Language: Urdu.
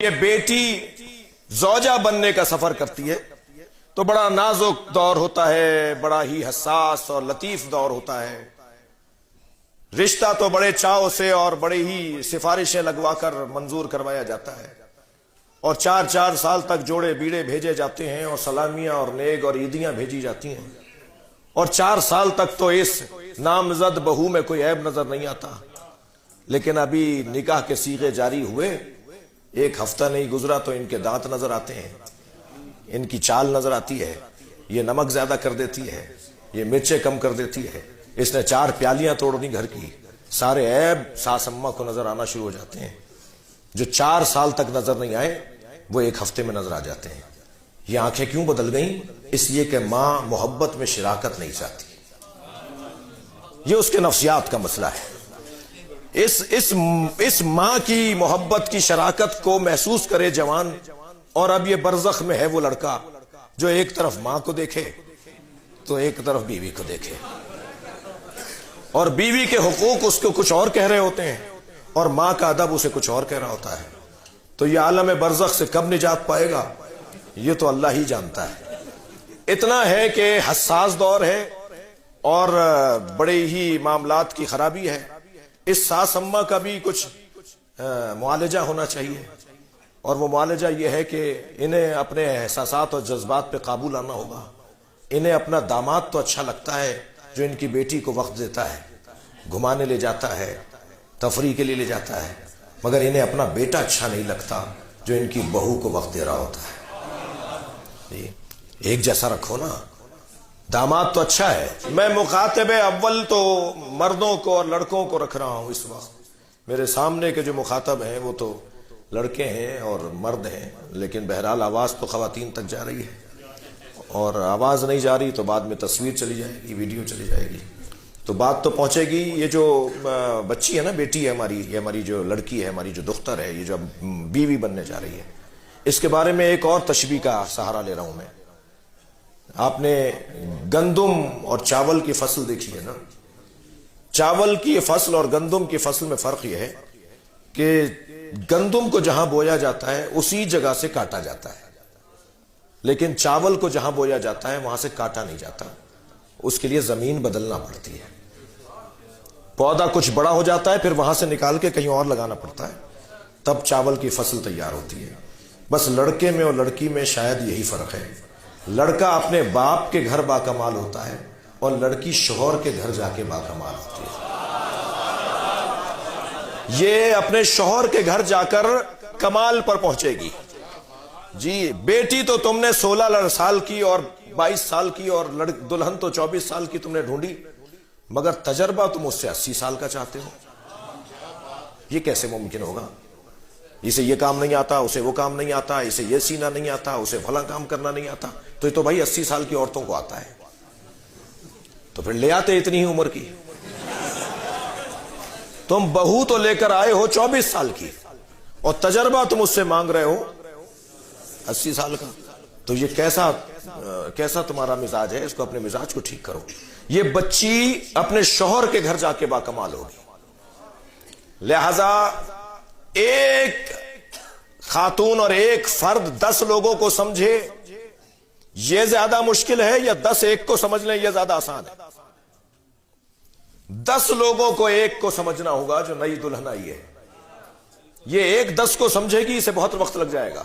یہ بیٹی زوجہ بننے کا سفر کرتی ہے تو بڑا نازک دور ہوتا ہے، بڑا ہی حساس اور لطیف دور ہوتا ہے۔ رشتہ تو بڑے چاؤ سے اور بڑے ہی سفارشیں لگوا کر منظور کروایا جاتا ہے، اور 4 سال تک جوڑے بیڑے بھیجے جاتے ہیں، اور سلامیاں اور نیک اور عیدیاں بھیجی جاتی ہیں، اور 4 سال تک تو اس نامزد بہو میں کوئی عیب نظر نہیں آتا۔ لیکن ابھی نکاح کے صیغے جاری ہوئے، 1 ہفتہ نہیں گزرا تو ان کے دانت نظر آتے ہیں، ان کی چال نظر آتی ہے، یہ نمک زیادہ کر دیتی ہے، یہ مرچیں کم کر دیتی ہے، اس نے 4 پیالیاں توڑ دی گھر کی۔ سارے عیب ساس اماں کو نظر آنا شروع ہو جاتے ہیں، جو 4 سال تک نظر نہیں آئے وہ 1 ہفتے میں نظر آ جاتے ہیں۔ یہ آنکھیں کیوں بدل گئیں؟ اس لیے کہ ماں محبت میں شراکت نہیں چاہتی، یہ اس کے نفسیات کا مسئلہ ہے۔ اس ماں کی محبت کی شراکت کو محسوس کرے جوان، اور اب یہ برزخ میں ہے وہ لڑکا جو ایک طرف ماں کو دیکھے تو ایک طرف بیوی کو دیکھے، اور بیوی کے حقوق اس کو کچھ اور کہہ رہے ہوتے ہیں اور ماں کا ادب اسے کچھ اور کہہ رہا ہوتا ہے۔ تو یہ عالم برزخ سے کب نجات پائے گا یہ تو اللہ ہی جانتا ہے۔ اتنا ہے کہ حساس دور ہے اور بڑے ہی معاملات کی خرابی ہے۔ اس ساس اماں کا بھی کچھ معالجہ ہونا چاہیے، اور وہ معالجہ یہ ہے کہ انہیں اپنے احساسات اور جذبات پہ قابو لانا ہوگا۔ انہیں اپنا داماد تو اچھا لگتا ہے جو ان کی بیٹی کو وقت دیتا ہے، گھمانے لے جاتا ہے، تفریح کے لیے لے جاتا ہے، مگر انہیں اپنا بیٹا اچھا نہیں لگتا جو ان کی بہو کو وقت دے رہا ہوتا ہے۔ ایک جیسا رکھو نا، داماد تو اچھا ہے۔ میں مخاطب اول تو مردوں کو اور لڑکوں کو رکھ رہا ہوں اس وقت۔ میرے سامنے کے جو مخاطب ہیں وہ تو لڑکے ہیں اور مرد ہیں، لیکن بہرحال آواز تو خواتین تک جا رہی ہے، اور آواز نہیں جا رہی تو بعد میں تصویر چلی جائے گی، ویڈیو چلی جائے گی، تو بات تو پہنچے گی۔ یہ جو بچی ہے نا، بیٹی ہے ہماری، یہ ہماری جو لڑکی ہے، ہماری جو دختر ہے، یہ جو بیوی بننے جا رہی ہے، اس کے بارے میں ایک اور تشبیہ کا سہارا لے رہا ہوں میں۔ آپ نے گندم اور چاول کی فصل دیکھی ہے نا؟ چاول کی فصل اور گندم کی فصل میں فرق یہ ہے کہ گندم کو جہاں بویا جاتا ہے اسی جگہ سے کاٹا جاتا ہے، لیکن چاول کو جہاں بویا جاتا ہے وہاں سے کاٹا نہیں جاتا، اس کے لیے زمین بدلنا پڑتی ہے۔ پودا کچھ بڑا ہو جاتا ہے، پھر وہاں سے نکال کے کہیں اور لگانا پڑتا ہے، تب چاول کی فصل تیار ہوتی ہے۔ بس لڑکے میں اور لڑکی میں شاید یہی فرق ہے۔ لڑکا اپنے باپ کے گھر باکمال ہوتا ہے اور لڑکی شوہر کے گھر جا کے باکمال ہوتی ہے۔ یہ اپنے شوہر کے گھر جا کر کمال پر پہنچے گی۔ جی بیٹی تو تم نے 16 سال کی اور 22 سال کی، اور دلہن تو 24 سال کی تم نے ڈھونڈی، مگر تجربہ تم اس سے 80 سال کا چاہتے ہو۔ یہ کیسے ممکن ہوگا؟ اسے یہ کام نہیں آتا، اسے وہ کام نہیں آتا، اسے یہ سینا نہیں آتا، اسے بھلا کام کرنا نہیں آتا، تو یہ تو بھائی 80 سال کی عورتوں کو آتا ہے، تو پھر لے آتے اتنی ہی عمر کی۔ تم بہو تو لے کر آئے ہو 24 سال کی، اور تجربہ تم اس سے مانگ رہے ہو 80 سال کا، تو یہ کیسا تمہارا مزاج ہے؟ اس کو، اپنے مزاج کو ٹھیک کرو۔ یہ بچی اپنے شوہر کے گھر جا کے باکمال ہوگی۔ لہذا ایک خاتون اور ایک فرد 10 لوگوں کو سمجھے یہ زیادہ مشکل ہے، یا 10 ایک کو سمجھ لیں یہ زیادہ آسان ہے؟ 10 لوگوں کو ایک کو سمجھنا ہوگا جو نئی دلہن آئی ہے۔ یہ ایک 10 کو سمجھے گی، اسے بہت وقت لگ جائے گا۔